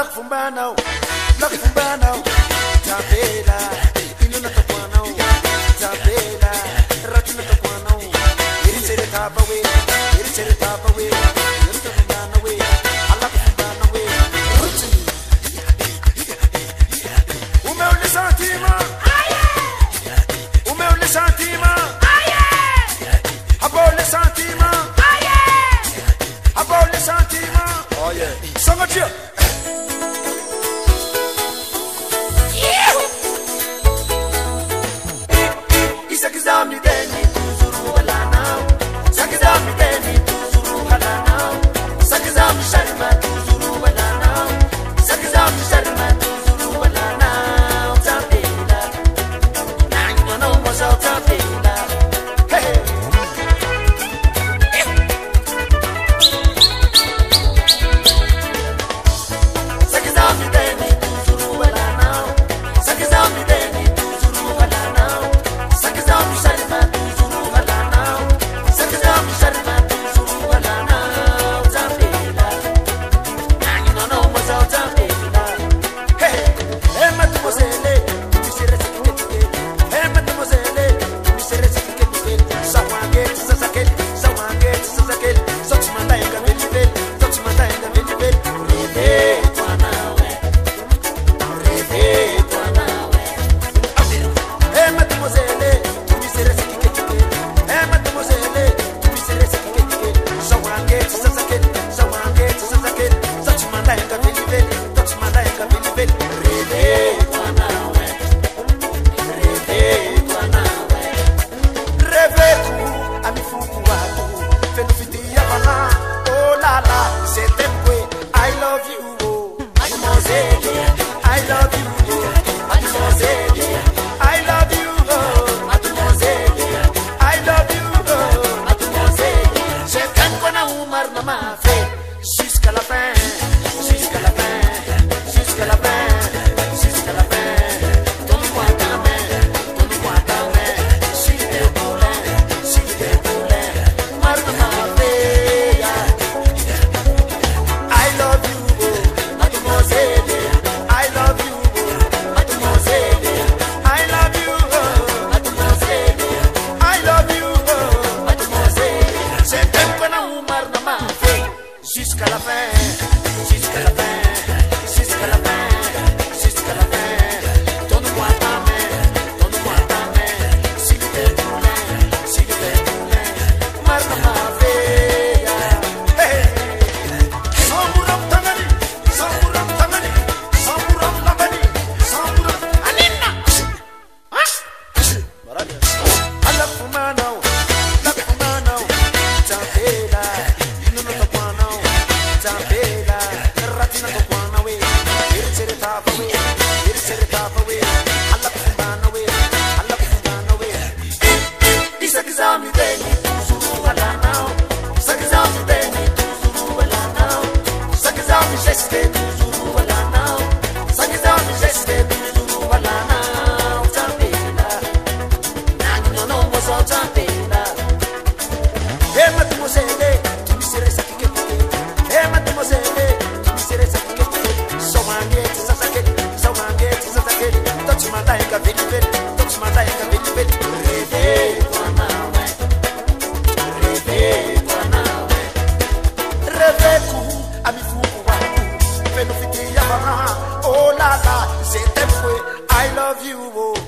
Fumbano, Tabela, Inuna Tapuano, Tabela, Ratina Tapuano, it's a top away, it's a top away, it's a man away, I love Fumbano away. Umeo le Santima, Umeo le Santima, Abo le Santima, Abo le Santima, oh yeah, Sangatia. Sakizami deni tuzuru walana, Sakizami deni tuzuru walana, Sakizami sharima tuzuru walana, Sakizami sharima tuzuru walana, Tabela, na no moza Tabela, hey. Sakizami deni tuzuru walana, Sakizami deni tuzuru walana. Sakizami sharima tuzuru walana, Sakizami sharima tuzuru walana, Tabela, na no moza Tabela, hey, hey mademoiselle, tu serais sikeke, hey mademoiselle, tu serais sikeke, sawange sasake, sochimanda inga velivel, rebe toi nawe, hey mademoiselle. Jusqu'à la fin, jusqu'à la fin, jusqu'à la fin, jusqu'à la fin. Donne-moi ta main, s'il te plaît, marque ma veille. I love you, mademoiselle. I love you, mademoiselle. I love you, mademoiselle. I love you, mademoiselle. C'est un peu na umar na ma veille. Jusqu'à la fin, jusqu'à la fin, jusqu'à la fin, jusqu'à la fin. Donne-moi ta main, s'il te plaît, marque ma veille. Hey, Samburam Tangani, Samburam Labani, Samburam Anina. Allah Fumano, Tabela, Inuna Tapuano. Tabela, Ratina Tapuana way, it's a top away, it's a top away, I love Fumbano way, I love Fumbano way. Sakizami deni tuzuru walana, Sakizami deni tuzuru walana, Sakizami jeste tuzuru walana, Sakizami jeste tuzuru walana, Tabela, na no moza Tabela. Hey mademoiselle, tu me serais sakike. Hey mademoiselle, tu me serais sakike. Sawange sasake, touch my like a velvet, rebe toi nawe, rebe ku, ami fuku waku, fenu fiti yamana, oh la la, c'est un fouet, I love you, oh.